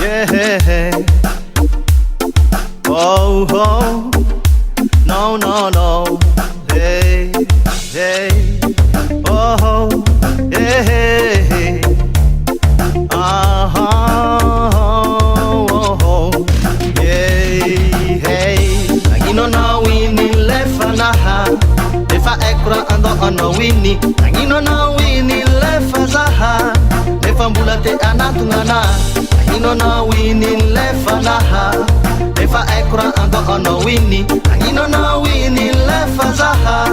yeah. Oh, oh, no, no, no, hey, hey, oh, yeah, oh, yeah, hey. Nangino na wini lefa na ha, lefa ekra ando ono wini. Nangino na wini lefa zaha, lefa mbulate anatungana. Nangino na wini lefa na ha, lefa ekra ando ono wini. Nangino na wini lefa zaha,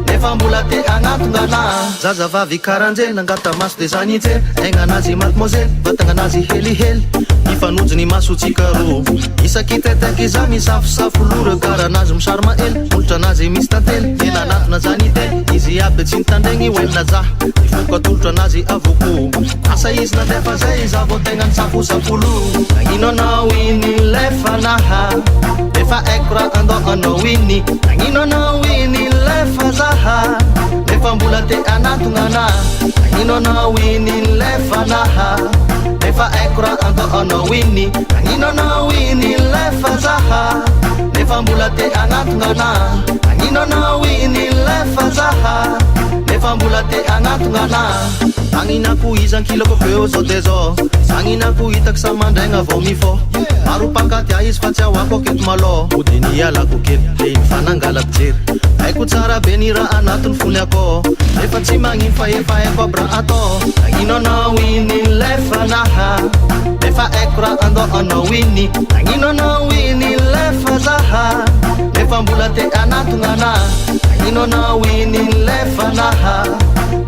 lefa mbulate anatungana. Zaza vavi karanje nangata mas de zanite, enga nazi mademoiselle, vatanga nazi heli heli. Ifanonjo ny masotsika ro isaky teteky iza misafosafo lora kara nazy misarima ely olotra nazy misy tantely ena anatona zany te izy aby tsy nitandregny oenina za ifoka tolotra nazy avoko asa izy nandefa zay iza vao tegna ny safosafolo nagnino anao iny lefa naha efa aiko raha andao anao iny nagnino anao iny lefa zaha nefa mbola te anatogna nagnino anao iny lefa naha nefa aiko raha andao anao iny nagnino anao iny lefa zaha nefa mbola te anatogna nagnino anao iny lefa zaha nefa mbola te anatogna agninako izan-kilako feo zao de zao agninako hitako sa mandraigna vao mifô maro pankaty izy fa tsy ahoako aketo malô ody ny alako kely le iny fanangalako jery haiko tsara be ny raha anatiny fony akô nefa tsy magnino fa efa haiko aby raha atô nagnino anao iny lefa naha nefa aiko raha andao anao iny nagnino anao iny lefa zaha nefa mbola te anatogna nagnino anao iny lefa naha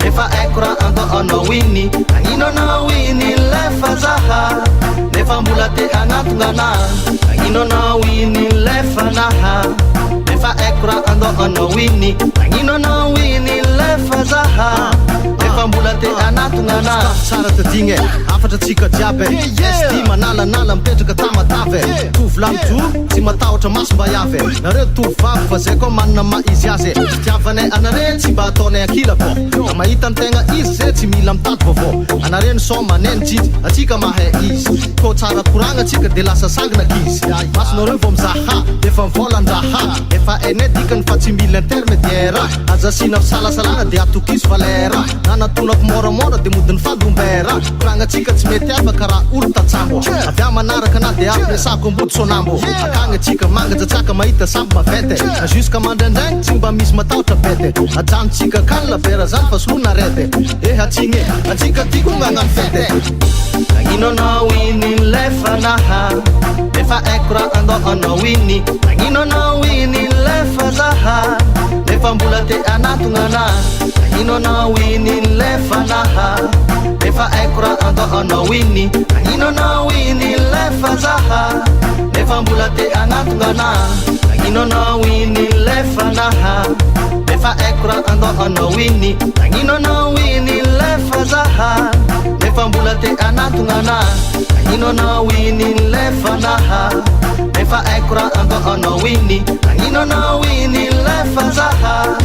nefa aiko raha andao anao iny nagnino anao iny lefa zaha nefa mbola te anatogna nagnino anao iny lefa naha nefa aiko raha andao anao iny nagnino anao iny lefa zaha nefa mbola te anatogna tsara tadigny afatra tsika jiaby esty manalanala mipetraka tamatavy tovolahy mijoro tsy matahotra maso mba iavy nareo tovavy fa zay koa manana ma izy azy fitiavanay anare tsy mba ataonay ankilako na mahita ny tegna izy zay tsy mila mitady vaovao anare ny so maneny jijy atsika mahay izy ko tsara koragna atsika de lasa sangina kizy masonareo vao mizaha defa mivolan-draha efa ene dikany fa tsy mila intermédiaire azasina fisalasalana de atokiso valera nanatonako moramora de modiny fadombera koragna atsika tsy mety afaka raha olo tatsambo avy a manaraka na de ampiresako ambody sonambo akagny atsika mangajatsaka mahita samby mavety na juska mandraindraigny tsy mba misy matahotra bety ajanontsika kanla vera zany fa solona rety atsigny atsika tiako magnano fety nagnino anao iny lefa naha nefa aiko raha andao anao iny nagnino anao iny lefa zaha nefa mbola te anatogna nagnino anao iny lefa naha nefa aiko raha andao anao iny nagnino anao iny lefa zaha nefa mbola te anatogna nagnino anao iny lefa naha nefa aiko raha andao anao iny nagnino anao iny lefa zaha nefa mbola te anatogna nagnino anao iny lefa naha nefa aiko raha andao anao iny nagnino anao iny lefa zaha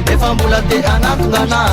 nefa mbola te anatogna